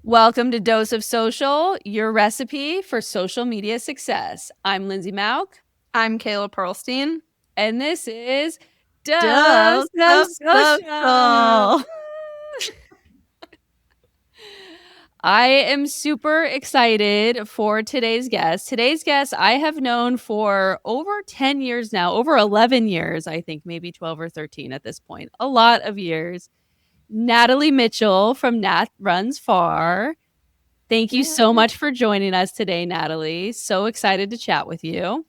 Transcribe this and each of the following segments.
Welcome to Dose of Social, your recipe for social media success. I'm Lindsay Mauk, I'm Kayla Pearlstein. and this is Dose Dose of of Social. social. I am super excited for today's guest. Today's guest I have known for over 10 years now, over 11 years, I think, maybe 12 or 13 at this point. A lot of years. Natalie Mitchell from Nat Runs Far. Thank you so Yay. much for joining us today, Natalie. So excited to chat with you.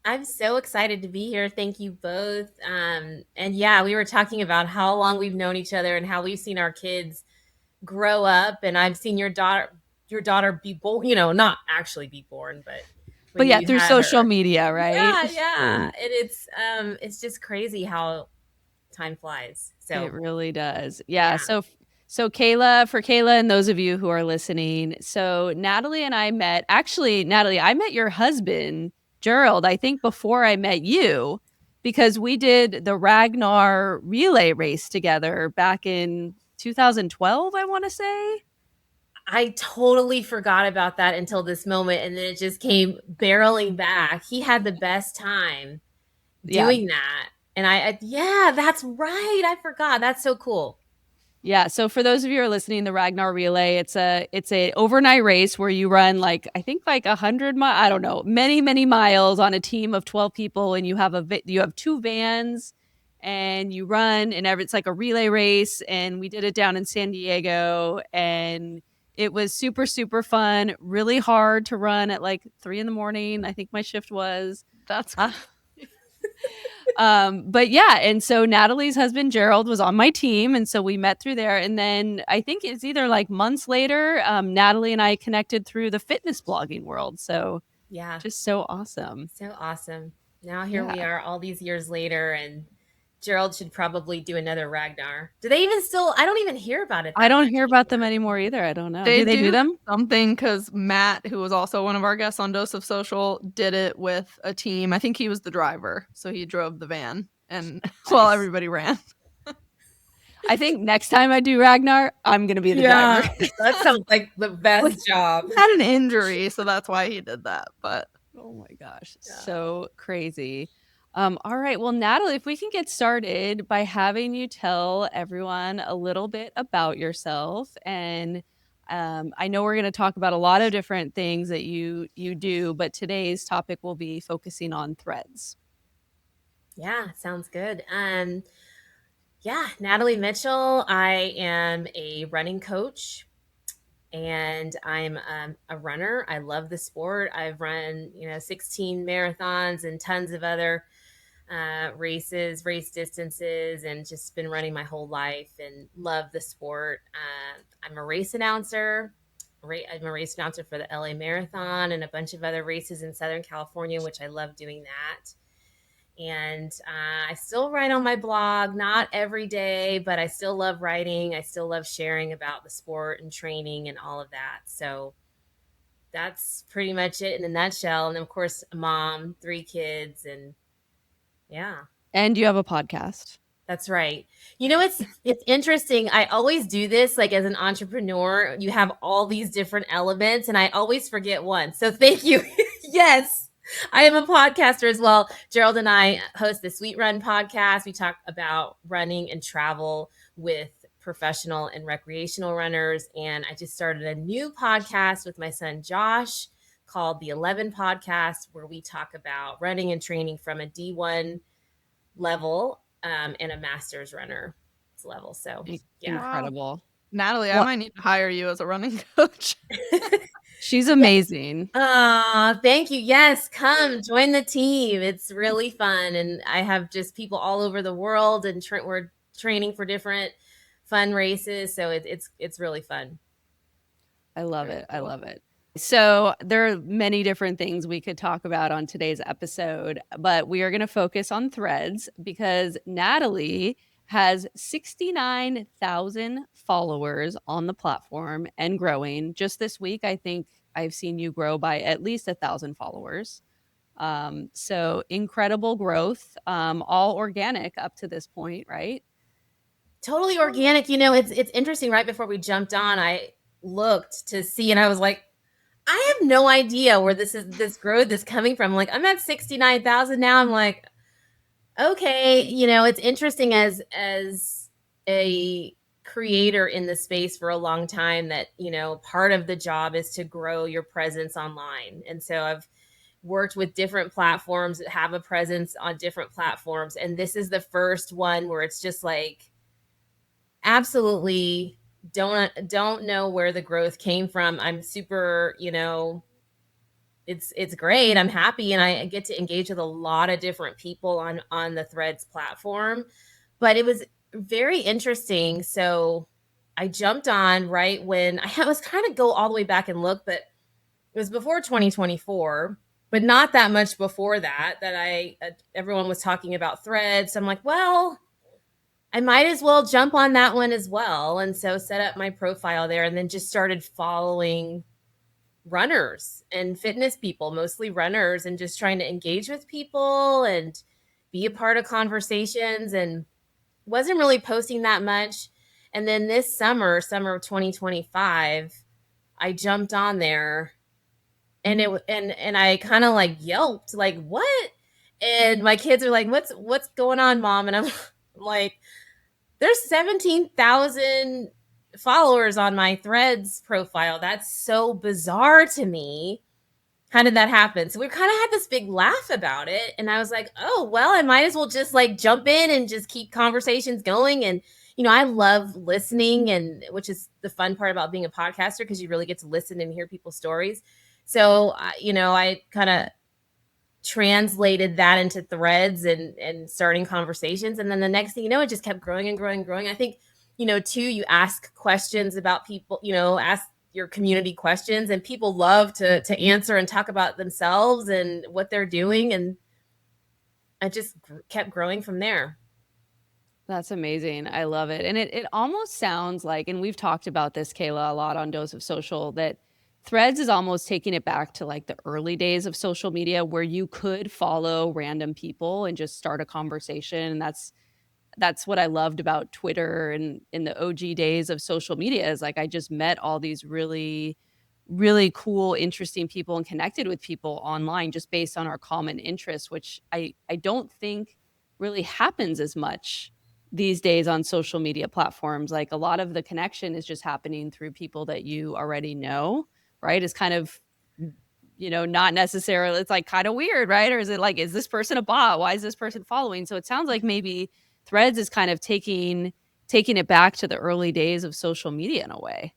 I'm so excited to be here. Thank you both. And yeah, we were talking about how long we've known each other and how we've seen our kids grow up. And I've seen your daughter be born, not actually be born, but But when yeah, you through had social her. media, right? Yeah, yeah. And it's just crazy how time flies. It So really does. Yeah. yeah. So Kayla, for Kayla and those of you who are listening, so Natalie and I met. Actually, Natalie, I met your husband, Gerald, I think before I met you, because we did the Ragnar relay race together back in 2012, I want to say. I totally forgot about that until this moment. And then it just came barreling back. He had the best time Yeah. doing that. And yeah, that's right. I forgot. That's so cool. Yeah. So for those of you who are listening, the Ragnar Relay, it's a overnight race where you run like I think like 100 miles. I don't know, many miles on a team of 12 people, and you have two vans, and you run, and it's like a relay race. And we did it down in San Diego, and it was super fun. Really hard to run at like 3 a.m. I think my shift was. That's Uh, but yeah, and so Natalie's husband Gerald was on my team, and so we met through there. And then I think it's either like months later, Natalie and I connected through the fitness blogging world. So Yeah. just so awesome. So awesome. Now here Yeah. we are all these years later, and Gerald should probably do another Ragnar. Do they even still? I don't even hear about it I that don't much hear about them anymore. anymore either. I don't know. they Do they do do them? something because Matt, who was also one of our guests on Dose of Social, did it with a team. I think he was the driver, so he drove the van and while Nice. everybody ran. I think next time I do Ragnar, I'm gonna be the driver. Yeah, that sounds like the Well, best job. he had an injury, so that's why he did that. But Oh my gosh, Yeah. so crazy. All right, well, Natalie, if we can get started by having you tell everyone a little bit about yourself, and I know we're going to talk about a lot of different things that you do, but today's topic will be focusing on threads. Yeah, sounds good. Yeah, Natalie Mitchell. I am a running coach and I'm a runner. I love the sport. I've run, 16 marathons and tons of other race distances, and just been running my whole life and love the sport. I'm a race announcer. I'm a race announcer for the LA Marathon and a bunch of other races in Southern California, which I love doing that. And I still write on my blog, not every day, but I still love writing. I still love sharing about the sport and training and all of that. So that's pretty much it in a nutshell. And of course, a mom, 3 kids, and yeah, And you have a podcast. that's right. It's interesting. I always do this like as an entrepreneur. You have all these different elements, and I always forget one. So thank you. Yes. I am a podcaster as well. Gerald and I host the Sweet Run podcast. We talk about running and travel with professional and recreational runners. And I just started a new podcast with my son Josh called the 11 Podcast, where we talk about running and training from a D1 level and a master's runner level. So yeah. wow, Incredible. Natalie, I Well, might need to hire you as a running coach. she's amazing. Thank you. Yes, come join the team. It's really fun, and I have just people all over the world, and we're training for different fun races. So it's really fun. I love Very it. I cool. love it. So, there are many different things we could talk about on today's episode, but we are going to focus on threads because Natalie has 69,000 followers on the platform and growing. Just this week, I think I've seen you grow by at least 1,000 followers. So, incredible growth, all organic up to this point, right? Totally organic. It's interesting. Right before we jumped on, I looked to see, and I was like, I have no idea where this growth is coming from. Like, I'm at 69,000 now. I'm like, okay, it's interesting as a creator in the space for a long time that, part of the job is to grow your presence online. And so I've worked with different platforms that have a presence on different platforms. And this is the first one where it's just like, absolutely don't know where the growth came from. I'm super, it's great. I'm happy and I get to engage with a lot of different people on the Threads platform. But it was very interesting. So I jumped on right when I was kind of go all the way back and look, but it was before 2024, but not that much before that I everyone was talking about Threads. So I'm like, well, I might as well jump on that one as well. And so set up my profile there and then just started following runners and fitness people, mostly runners, and just trying to engage with people and be a part of conversations, and wasn't really posting that much. And then this summer of 2025, I jumped on there and and I kind of like yelped like, what? And my kids are like, what's going on, mom? And I'm like, there's 17,000 followers on my Threads profile. That's so bizarre to me. How did that happen? So we kind of had this big laugh about it. And I was like, oh, well, I might as well just like jump in and just keep conversations going. And, I love listening, and which is the fun part about being a podcaster, because you really get to listen and hear people's stories. So, I kind of translated that into Threads and starting conversations. And then the next thing you know, it just kept growing and growing and growing. I think, too, you ask questions about people, ask your community questions, and people love to answer and talk about themselves and what they're doing. And I just kept growing from there. That's amazing. I love it. And it almost sounds like, and we've talked about this, Kayla, a lot on Dose of Social, that Threads is almost taking it back to like the early days of social media where you could follow random people and just start a conversation. And that's what I loved about Twitter and in the OG days of social media, is like I just met all these really, really cool, interesting people and connected with people online just based on our common interests, which I don't think really happens as much these days on social media platforms. Like a lot of the connection is just happening through people that you already know, right? It's kind of, not necessarily, it's like kind of weird, right? Or is it like, is this person a bot? Why is this person following? So it sounds like maybe Threads is kind of taking it back to the early days of social media in a way.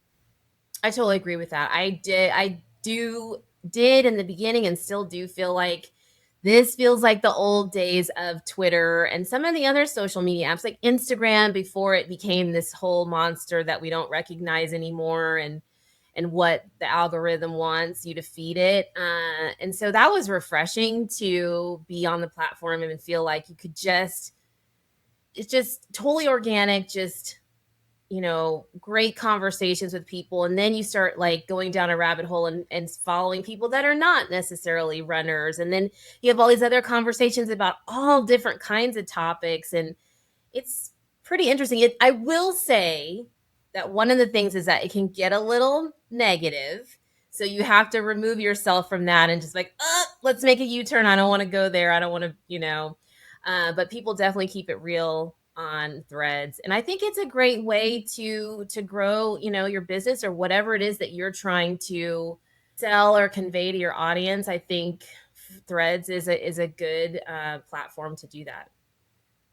I totally agree with that. I did in the beginning and still do feel like this feels like the old days of Twitter and some of the other social media apps like Instagram before it became this whole monster that we don't recognize anymore, and what the algorithm wants you to feed it. And so that was refreshing to be on the platform and feel like you could it's just totally organic, just great conversations with people. And then you start like going down a rabbit hole and following people that are not necessarily runners. And then you have all these other conversations about all different kinds of topics. And it's pretty interesting. I will say that one of the things is that it can get a little negative. So you have to remove yourself from that and just like, let's make a U-turn. I don't want to go there. I don't want to, but people definitely keep it real on Threads. And I think it's a great way to grow, your business or whatever it is that you're trying to sell or convey to your audience. I think Threads is a good platform to do that.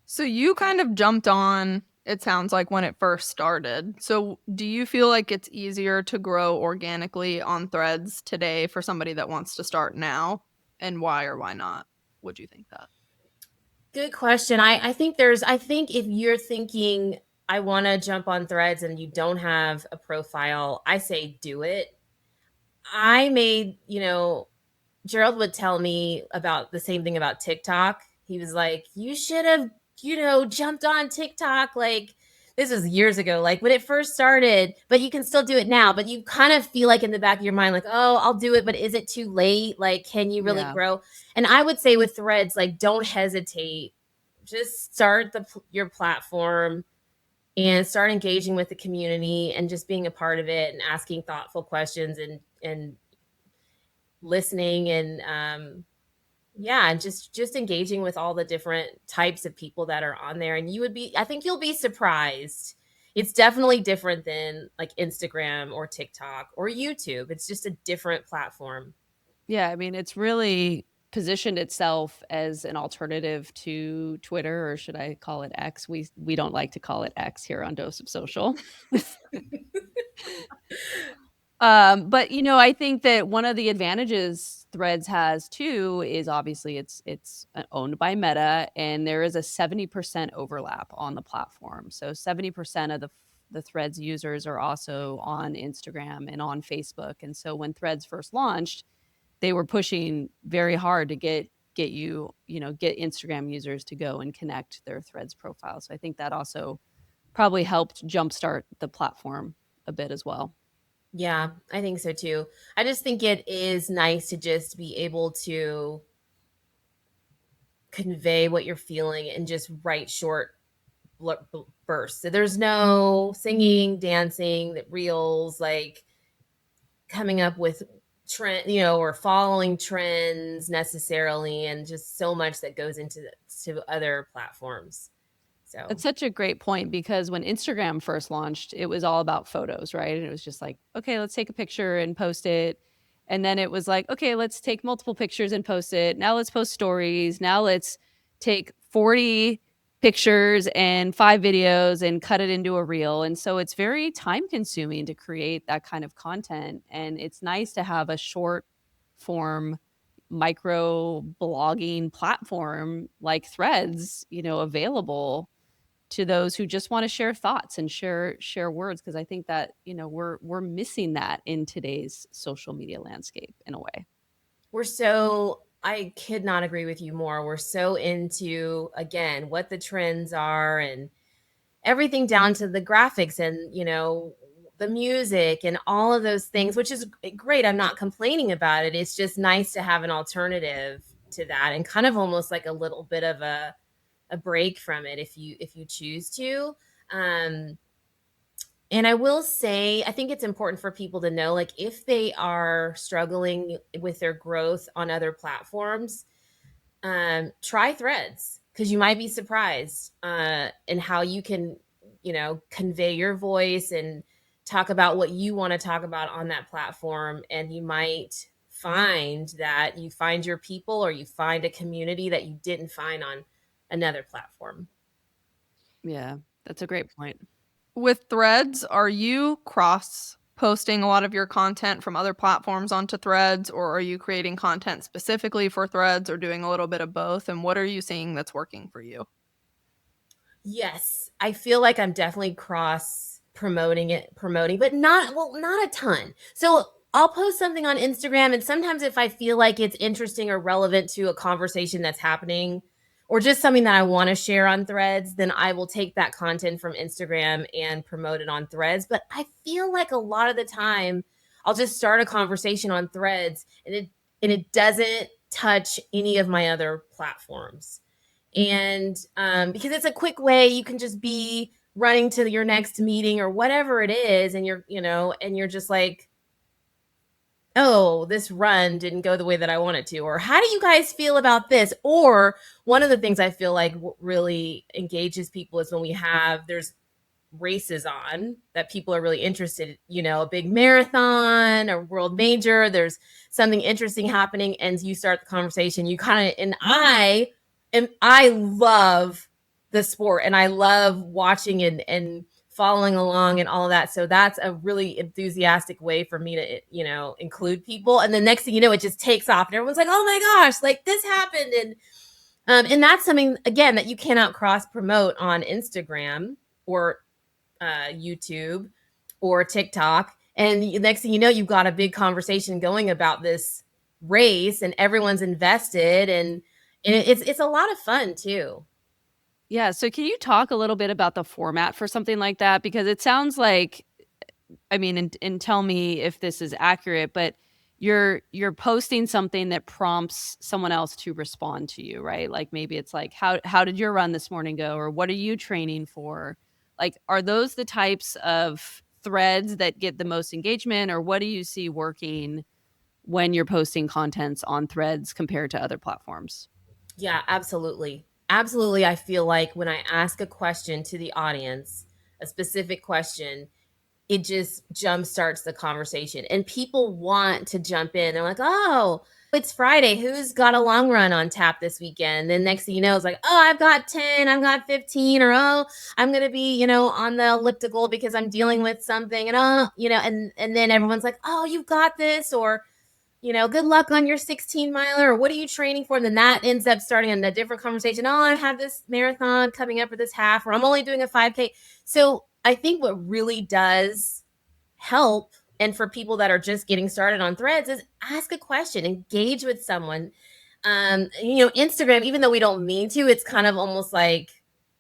So you kind of jumped on, it sounds like, when it first started. So do you feel like it's easier to grow organically on Threads today for somebody that wants to start now? And why or why not would you think that? Good question. I think if you're thinking I want to jump on Threads and you don't have a profile, I say do it. I made, Gerald would tell me about the same thing about TikTok. He was like, you should have, jumped on TikTok. Like, this was years ago, like when it first started, but you can still do it now. But you kind of feel like in the back of your mind, like, oh, I'll do it, but is it too late? Like, can you really Yeah. grow? And I would say with Threads, like, don't hesitate. Just start your platform, and start engaging with the community and just being a part of it and asking thoughtful questions and listening and yeah, and just engaging with all the different types of people that are on there. And I think you'll be surprised. It's definitely different than like Instagram or TikTok or YouTube. It's just a different platform. Yeah, I mean, it's really positioned itself as an alternative to Twitter, or should I call it X? We don't like to call it X here on Dose of Social. But I think that one of the advantages Threads has too is obviously it's owned by Meta, and there is a 70% overlap on the platform. So 70% of the Threads users are also on Instagram and on Facebook. And so when Threads first launched, they were pushing very hard to get get Instagram users to go and connect their Threads profile. So I think that also probably helped jumpstart the platform a bit as well. Yeah, I think so too. I just think it is nice to just be able to convey what you're feeling and just write short bursts. So there's no singing, dancing, reels, like coming up with trend, or following trends necessarily, and just so much that goes into to other platforms. So It's such a great point because when Instagram first launched, it was all about photos, right? And it was just like, okay, let's take a picture and post it. And then it was like, okay, let's take multiple pictures and post it. Now let's post stories. Now let's take 40 pictures and 5 videos and cut it into a reel. And so it's very time consuming to create that kind of content. And it's nice to have a short form micro blogging platform like Threads, available to those who just want to share thoughts and share words, because I think that we're missing that in today's social media landscape in a way. I could not agree with you more. We're so into, again, what the trends are and everything down to the graphics and, the music and all of those things, which is great. I'm not complaining about it. It's just nice to have an alternative to that and kind of almost like a little bit of a break from it if you choose to. Um, and I will say, I think it's important for people to know, like, if they are struggling with their growth on other platforms, try Threads because you might be surprised in how you can, convey your voice and talk about what you want to talk about on that platform. And you might find that you find your people or you find a community that you didn't find on another platform. Yeah, that's a great point. With Threads, are you cross posting a lot of your content from other platforms onto Threads, or are you creating content specifically for Threads, or doing a little bit of both? And what are you seeing that's working for you? Yes, I feel like I'm definitely cross promoting, but not a ton. So I'll post something on Instagram, and sometimes if I feel like it's interesting or relevant to a conversation that's happening, or just something that I want to share on Threads, then I will take that content from Instagram and promote it on Threads. But I feel like a lot of the time, I'll just start a conversation on Threads, and it doesn't touch any of my other platforms. And because it's a quick way, you can just be running to your next meeting or whatever it is, and you're just like, oh, this run didn't go the way that I wanted to, or how do you guys feel about this? Or one of the things I feel like really engages people is when there's races on that people are really interested, a big marathon or world major, there's something interesting happening, and you start the conversation, you kind of, and I love the sport and I love watching and following along and all of that. So that's a really enthusiastic way for me to, include people. And the next thing you know, it just takes off and everyone's like, oh my gosh, like this happened. And that's something, again, that you cannot cross promote on Instagram or YouTube or TikTok. And the next thing you know, you've got a big conversation going about this race and everyone's invested, and it's a lot of fun too. Yeah, so can you talk a little bit about the format for something like that? Because it sounds like, I mean, and tell me if this is accurate, but you're posting something that prompts someone else to respond to you, right? Like maybe it's like, how did your run this morning go, or what are you training for? Like, are those the types of threads that get the most engagement, or what do you see working when you're posting contents on threads compared to other platforms? Yeah, absolutely. Absolutely. I feel like when I ask a question to the audience, a specific question, it just jump starts the conversation. And people want to jump in. They're like, oh, it's Friday. Who's got a long run on tap this weekend? Then next thing you know, it's like, oh, I've got 10, I've got 15, or oh, I'm gonna be, on the elliptical because I'm dealing with something. And and then everyone's like, oh, you've got this, or good luck on your 16 miler, or what are you training for? And then that ends up starting a different conversation. Oh, I have this marathon coming up, or this half, or I'm only doing a 5K. So I think what really does help, and for people that are just getting started on threads, is ask a question, engage with someone. Instagram, even though we don't mean to, it's kind of almost like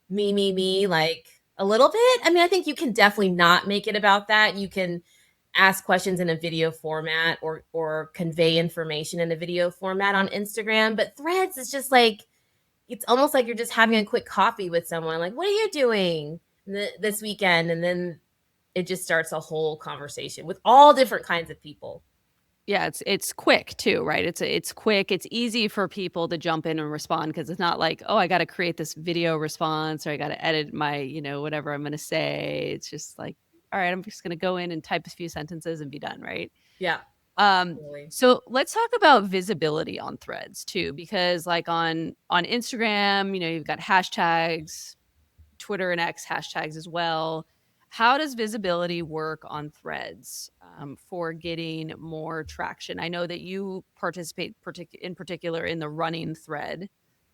me, like a little bit. I mean, I think you can definitely not make it about that. You can ask questions in a video format, or convey information in a video format on Instagram. But threads is just like, it's almost like you're just having a quick coffee with someone. Like, what are you doing this weekend? And then it just starts a whole conversation with all different kinds of people. Yeah, it's quick too, right? It's quick. It's easy for people to jump in and respond because it's not like, oh, I got to create this video response or I got to edit my, whatever I'm going to say. It's just like, all right, I'm just going to go in and type a few sentences and be done, right? Yeah, Um, totally. so let's talk about visibility on threads too, because like on Instagram, you've got hashtags, Twitter and X hashtags as well. How does visibility work on threads for getting more traction? I know that you participate in particular in the running thread,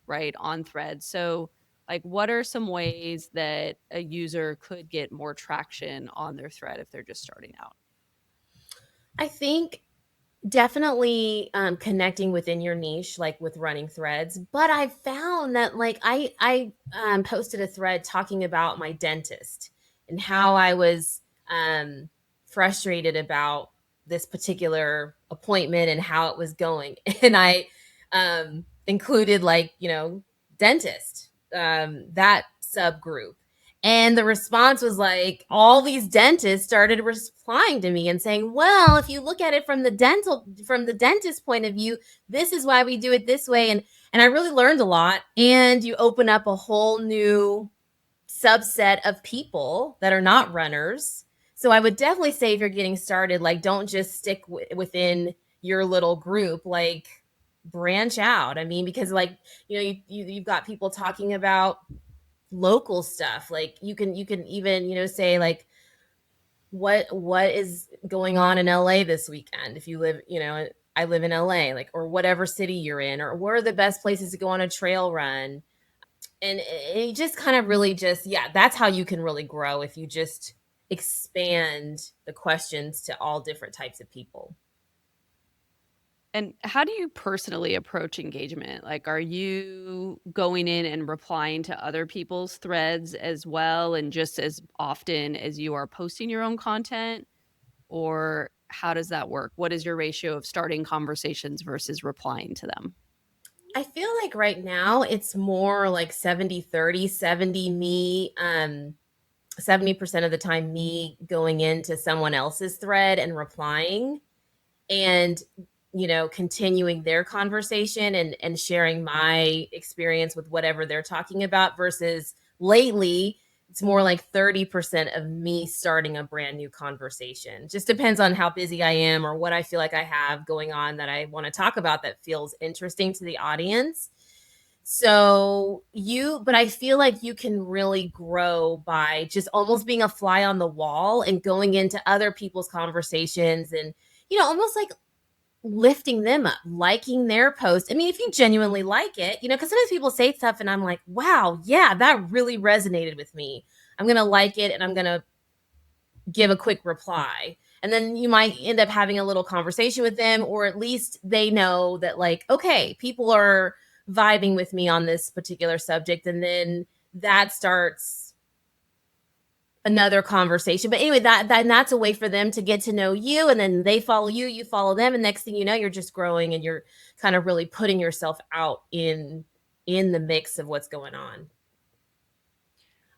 right, on threads. So, like, what are some ways that a user could get more traction on their thread if they're just starting out? I think definitely connecting within your niche, like with running threads. But I found that, like, I posted a thread talking about my dentist and how I was frustrated about this particular appointment and how it was going. And I included, like, dentist, that subgroup. And the response was like, all these dentists started replying to me and saying, well, if you look at it from the dentist point of view, this is why we do it this way. And I really learned a lot. And you open up a whole new subset of people that are not runners. So I would definitely say, if you're getting started, like, don't just stick within your little group, like, branch out. I mean, because, like, you've got people talking about local stuff. Like, you can even, say, like, what is going on in LA this weekend, if you live, I live in LA, like, or whatever city you're in, or where are the best places to go on a trail run. And it just kind of really just, yeah, that's how you can really grow, if you just expand the questions to all different types of people. And how do you personally approach engagement? Like, are you going in and replying to other people's threads as well, and just as often as you are posting your own content? Or how does that work? What is your ratio of starting conversations versus replying to them? I feel like right now it's more like 70-30, 70 me, 70% of the time me going into someone else's thread and replying, and continuing their conversation, and sharing my experience with whatever they're talking about, versus lately it's more like 30% of me starting a brand new conversation. Just depends on how busy I am, or what I feel like I have going on that I want to talk about that feels interesting to the audience. But I feel like you can really grow by just almost being a fly on the wall and going into other people's conversations, and almost like lifting them up, liking their post. I mean, if you genuinely like it, because sometimes people say stuff and I'm like, wow, yeah, that really resonated with me. I'm going to like it, and I'm going to give a quick reply. And then you might end up having a little conversation with them, or at least they know that, like, okay, people are vibing with me on this particular subject. And then that starts another conversation. But anyway, that's a way for them to get to know you, and then they follow you, you follow them, and next thing you know, you're just growing, and you're kind of really putting yourself out in the mix of what's going on.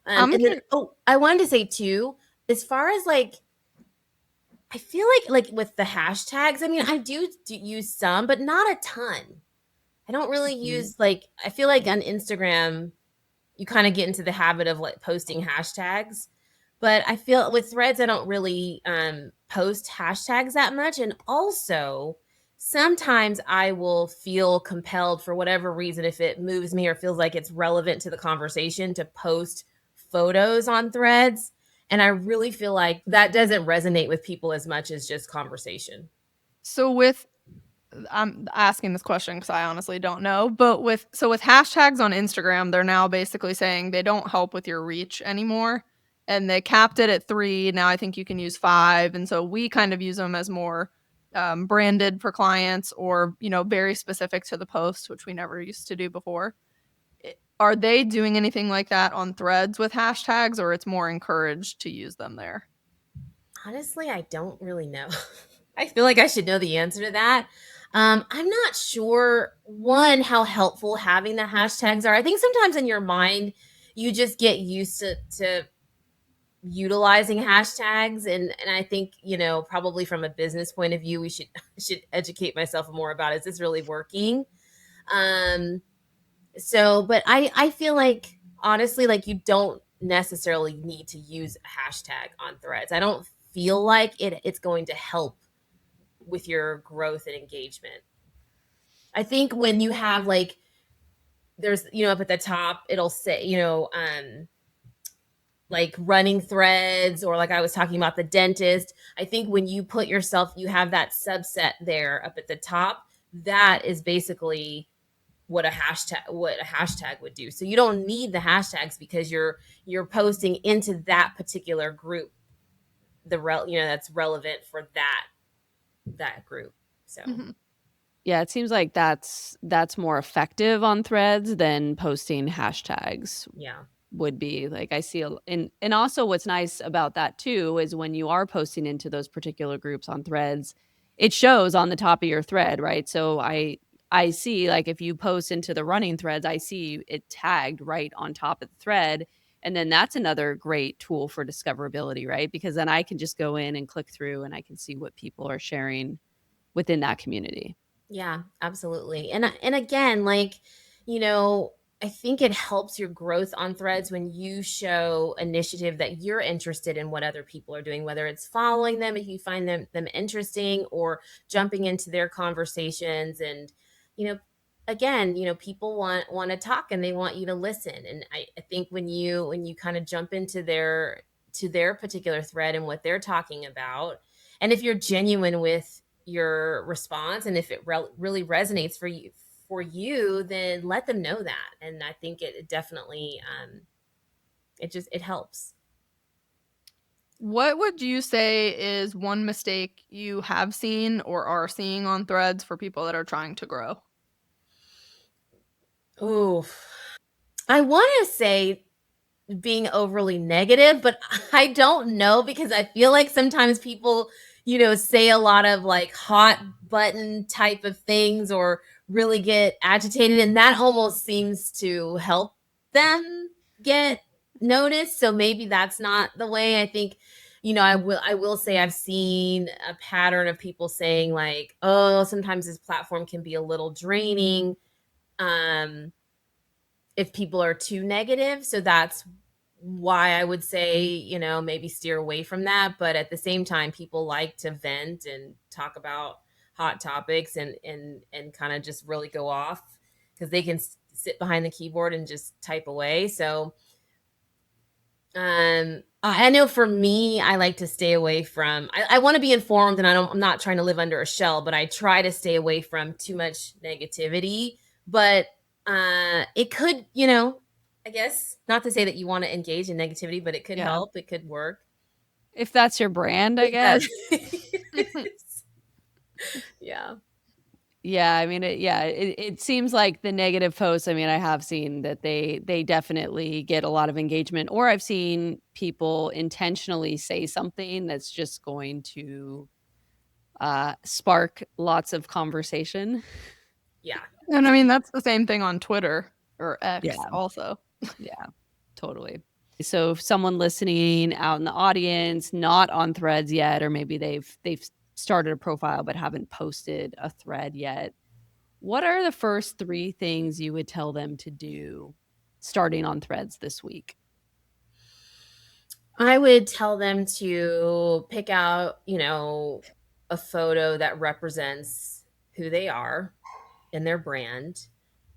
And then, I wanted to say too, as far as like, I feel like with the hashtags, I mean, I do use some, but not a ton. I don't really use like, I feel like on Instagram, you kind of get into the habit of like posting hashtags. But I feel with threads, I don't really post hashtags that much. And also, sometimes I will feel compelled for whatever reason, if it moves me or feels like it's relevant to the conversation, to post photos on threads. And I really feel like that doesn't resonate with people as much as just conversation. So I'm asking this question because I honestly don't know, but with hashtags on Instagram, they're now basically saying they don't help with your reach anymore, and they capped it at 3. Now I think you can use 5, and so we kind of use them as more branded for clients, or very specific to the post, which we never used to do before. Are they doing anything like that on threads with hashtags, or it's more encouraged to use them there? Honestly, I don't really know. I feel like I should know the answer to that. I'm not sure, one, how helpful having the hashtags are. I think sometimes in your mind, you just get used to utilizing hashtags. And I think, probably from a business point of view, we should educate myself more about, is this really working? Um, but I feel like, honestly, like, you don't necessarily need to use a hashtag on threads. I don't feel like it's going to help with your growth and engagement. I think when you have like, there's, up at the top, it'll say, like running threads, or like I was talking about the dentist. I think when you put yourself, you have that subset there up at the top, that is basically what a hashtag would do. So you don't need the hashtags because you're posting into that particular group, that's relevant for that group. So Yeah, it seems like that's more effective on threads than posting hashtags yeah. would be. Like, I see and also what's nice about that too is when you are posting into those particular groups on threads, it shows on the top of your thread, right? So I see, like, if you post into the running threads, I see it tagged right on top of the thread. And then that's another great tool for discoverability, right? Because then I can just go in and click through and I can see what people are sharing within that community. Yeah, absolutely. And again, like, I think it helps your growth on threads when you show initiative that you're interested in what other people are doing, whether it's following them if you find them interesting, or jumping into their conversations. And, you know, again, people want to talk and they want you to listen. And I think when you kind of jump into their particular thread and what they're talking about, and if you're genuine with your response, and if it really resonates for you, then let them know that. And I think it definitely it helps. What would you say is one mistake you have seen or are seeing on threads for people that are trying to grow? Oh, I want to say being overly negative, but I don't know, because I feel like sometimes people, say a lot of like hot button type of things, or really get agitated, and that almost seems to help them get noticed. So maybe that's not the way. I think, I will say I've seen a pattern of people saying like, "Oh, sometimes this platform can be a little draining." Um if people are too negative. So that's why I would say, maybe steer away from that. But at the same time, people like to vent and talk about hot topics, and kind of just really go off, because they can sit behind the keyboard and just type away. So I know for me, I like to stay away from, I want to be informed, and I'm not trying to live under a shell, but I try to stay away from too much negativity. But it could, I guess, not to say that you want to engage in negativity, but it could Yeah. help, it could work. If that's your brand, I It does. guess. Yeah. Yeah, I mean, it seems like the negative posts, I mean, I have seen that they definitely get a lot of engagement, or I've seen people intentionally say something that's just going to, spark lots of conversation. Yeah. And I mean, that's the same thing on Twitter or X Yeah, also. yeah, totally. So if someone listening out in the audience, not on Threads yet, or maybe they've started a profile but haven't posted a thread yet, what are the first 3 things you would tell them to do starting on Threads this week? I would tell them to pick out, a photo that represents who they are and their brand.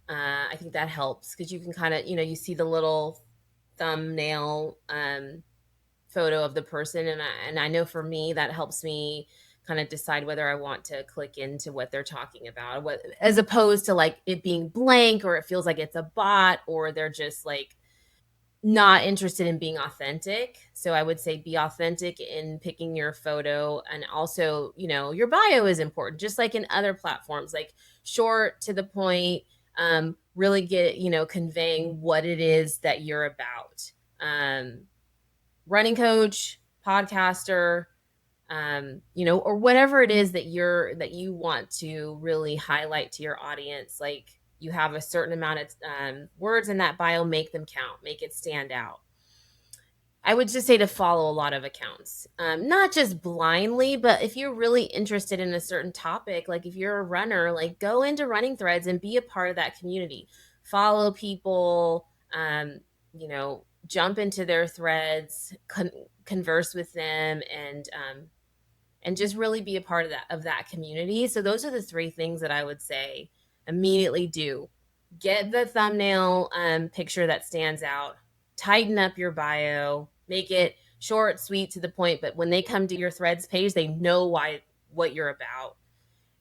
I think that helps because you can kind of, you see the little thumbnail photo of the person, and I know for me that helps me kind of decide whether I want to click into what they're talking about, what as opposed to like it being blank or it feels like it's a bot or they're just like not interested in being authentic. So I would say be authentic in picking your photo. And also, your bio is important, just like in other platforms, like short to the point, really get, conveying what it is that you're about. Running coach, podcaster, or whatever it is that you want to really highlight to your audience. Like you have a certain amount of words in that bio, make them count, make it stand out. I would just say to follow a lot of accounts, not just blindly, but if you're really interested in a certain topic, like if you're a runner, like go into running threads and be a part of that community. Follow people, jump into their threads, converse with them, and just really be a part of that community. So those are the 3 things that I would say immediately do. Get the thumbnail picture that stands out, tighten up your bio, make it short, sweet, to the point, but when they come to your threads page, they know what you're about.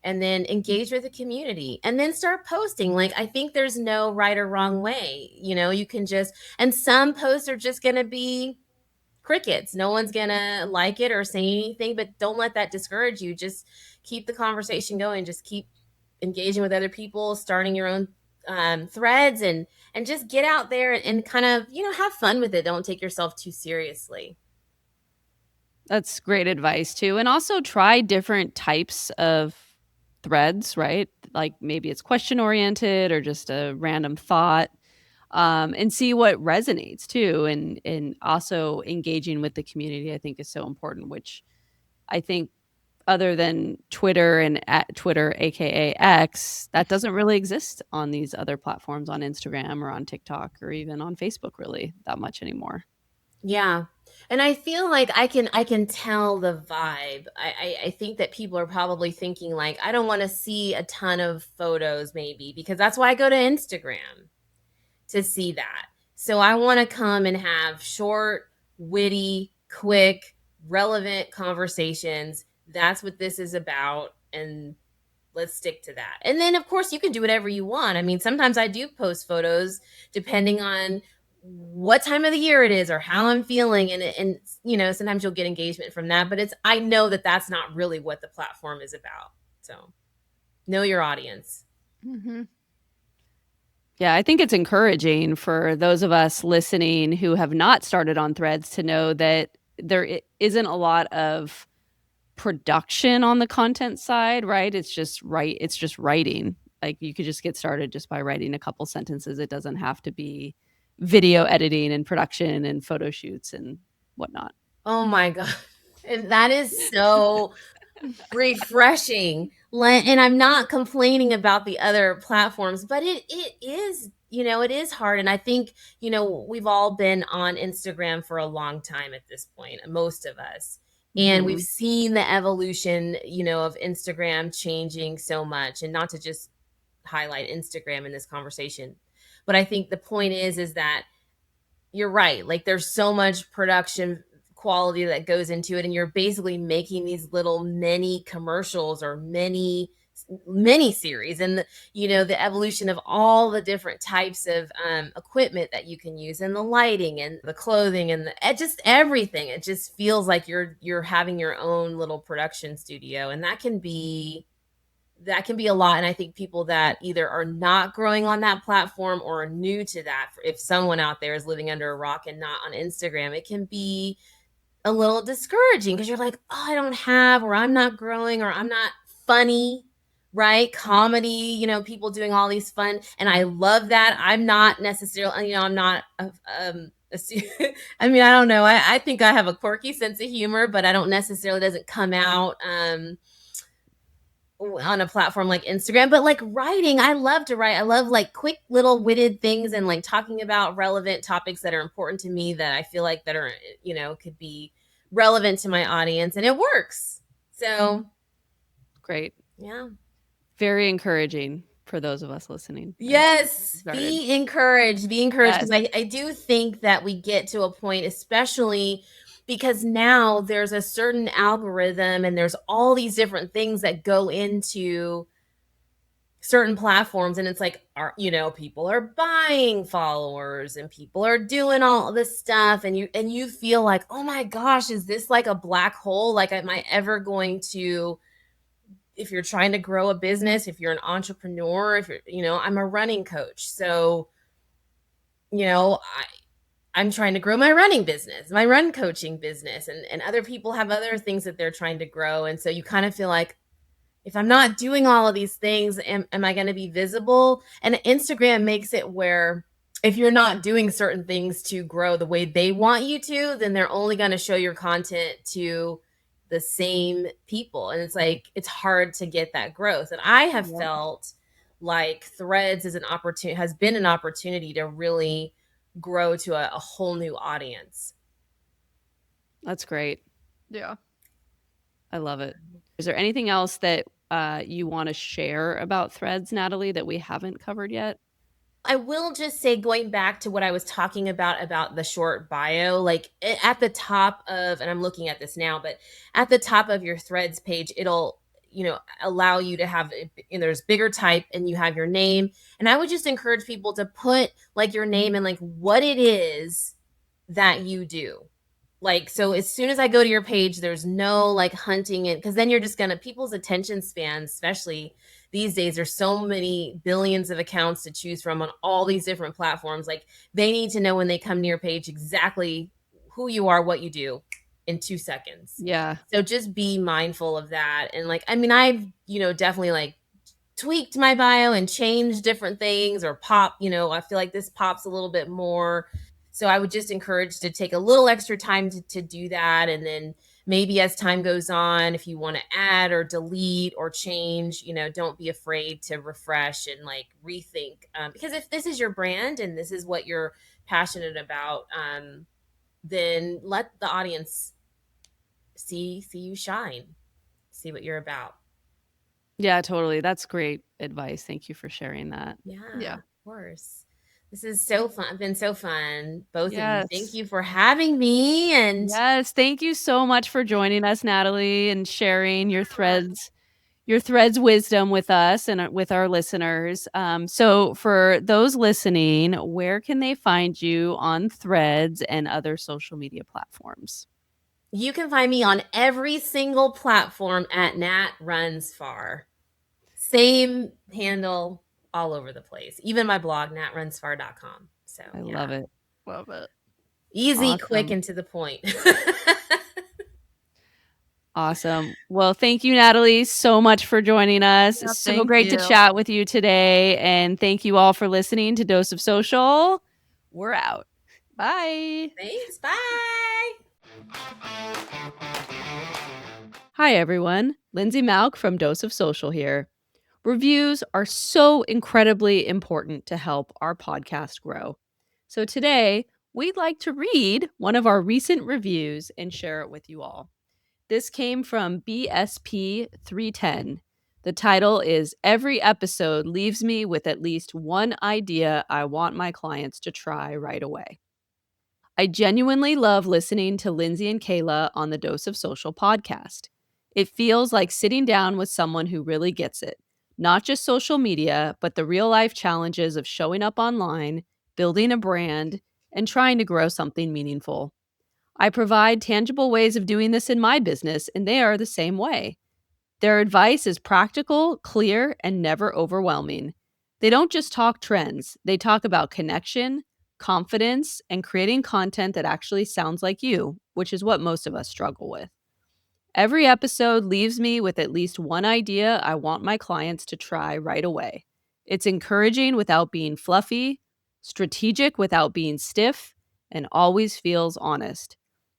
And then engage with the community and then start posting. Like I think there's no right or wrong way. You can just, and some posts are just going to be crickets. No one's gonna like it or say anything, but don't let that discourage you. Just keep the conversation going. Just keep engaging with other people, starting your own threads, and just get out there and kind of have fun with it. Don't take yourself too seriously. That's great advice too. And also try different types of threads, right? Like maybe it's question oriented or just a random thought. And see what resonates too. And also engaging with the community, I think is so important, which I think other than Twitter and at Twitter, aka X, that doesn't really exist on these other platforms, on Instagram or on TikTok or even on Facebook really that much anymore. Yeah. And I feel like I can tell the vibe. I think that people are probably thinking like, I don't want to see a ton of photos maybe, because that's why I go to Instagram, to see that. So I want to come and have short, witty, quick, relevant conversations. That's what this is about. And let's stick to that. And then, of course, you can do whatever you want. I mean, sometimes I do post photos depending on what time of the year it is or how I'm feeling. And sometimes you'll get engagement from that. But I know that that's not really what the platform is about. So know your audience. Mm-hmm. Yeah, I think it's encouraging for those of us listening who have not started on Threads to know that there isn't a lot of production on the content side, right? It's just writing. Like you could just get started just by writing a couple sentences. It doesn't have to be video editing and production and photo shoots and whatnot. Oh my God. And that is so refreshing. And I'm not complaining about the other platforms, but it is, it is hard. And I think, we've all been on Instagram for a long time at this point, most of us. And we've Mhm. seen the evolution, of Instagram changing so much. And not to just highlight Instagram in this conversation, but I think the point is that you're right. Like there's so much production quality that goes into it, and you're basically making these little mini commercials or mini series, and the evolution of all the different types of equipment that you can use, and the lighting and the clothing and just everything. It just feels like you're having your own little production studio, and that can be a lot. And I think people that either are not growing on that platform or are new to that, if someone out there is living under a rock and not on Instagram, it can be a little discouraging because you're like, oh, I don't have, or I'm not growing, or I'm not funny, right? Comedy, people doing all these fun. And I love that. I'm not necessarily, I'm not a I mean, I don't know. I think I have a quirky sense of humor, but I don't necessarily doesn't come out on a platform like Instagram. But like writing, I love to write. I love like quick little witted things and like talking about relevant topics that are important to me that I feel like that are, could be relevant to my audience, and it works. So Great. yeah. Very encouraging for those of us listening. Yes, Started. be encouraged. Be encouraged, Yes. because I do think that we get to a point, especially because now there's a certain algorithm and there's all these different things that go into certain platforms, and it's like, people are buying followers and people are doing all this stuff, and you feel like, oh my gosh, is this like a black hole? Like, am I ever going to, if you're trying to grow a business, if you're an entrepreneur, if you're, I'm a running coach. So, I'm trying to grow my running business, my run coaching business, and other people have other things that they're trying to grow. And so you kind of feel like, if I'm not doing all of these things, am I going to be visible? And Instagram makes it where if you're not doing certain things to grow the way they want you to, then they're only going to show your content to the same people. And it's like, it's hard to get that growth. And I have felt like Threads has been an opportunity to really grow to a whole new audience. That's great. Yeah. I love it. Is there anything else that you want to share about Threads, Natalie, that we haven't covered yet? I will just say, going back to what I was talking about the short bio, like at the top of, and I'm looking at this now, but at the top of your Threads page, it'll, allow you to have, there's bigger type, and you have your name. And I would just encourage people to put like your name and like what it is that you do. Like, so as soon as I go to your page, there's no like hunting it, because then you're just gonna, people's attention spans, especially these days, there's so many billions of accounts to choose from on all these different platforms. Like, they need to know when they come to your page exactly who you are, what you do in 2 seconds. Yeah. So just be mindful of that. And like, I mean, I've, definitely like tweaked my bio and changed different things, or pop, I feel like this pops a little bit more. So I would just encourage to take a little extra time to do that. And then maybe as time goes on, if you want to add or delete or change, don't be afraid to refresh and like rethink. Because if this is your brand and this is what you're passionate about, then let the audience see you shine, see what you're about. Yeah, totally. That's great advice. Thank you for sharing that. Yeah. Of course. This is so fun. Been so fun, both of you. Yes. Thank you for having me. And Yes, thank you so much for joining us, Natalie, and sharing your Threads wisdom with us and with our listeners. So for those listening, where can they find you on Threads and other social media platforms? you can find me on every single platform at Nat Runs Far. Same handle all over the place. Even my blog, natrunsfar.com. So I love it. Love it. Easy, Awesome. quick, and to the point. Awesome. Well, thank you, Natalie, so much for joining us. Yeah, So thank great to you. chat with you today. And thank you all for listening to Dose of Social. We're out. Bye. Thanks. Bye. Hi, everyone. Lindsay Malk from Dose of Social here. Reviews are so incredibly important to help our podcast grow. So today, we'd like to read one of our recent reviews and share it with you all. This came from BSP310. The title is Every Episode Leaves Me with at least one idea I want my clients to try right away. I genuinely love listening to Lindsay and Kayla on the Dose of Social podcast. It feels like sitting down with someone who really gets it, not just social media, but the real life challenges of showing up online, building a brand, and trying to grow something meaningful. I provide tangible ways of doing this in my business, and they are the same way. Their advice is practical, clear, and never overwhelming. They don't just talk trends, they talk about connection, confidence, and creating content that actually sounds like you, which is what most of us struggle with. Every episode leaves me with at least one idea I want my clients to try right away. It's encouraging without being fluffy, strategic without being stiff, and always feels honest.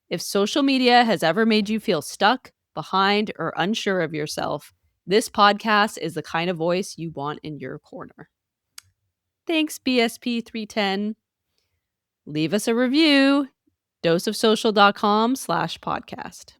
If social media has ever made you feel stuck, behind, or unsure of yourself, this podcast is the kind of voice you want in your corner. Thanks, BSP310. Leave us a review, doseofsocial.com/podcast.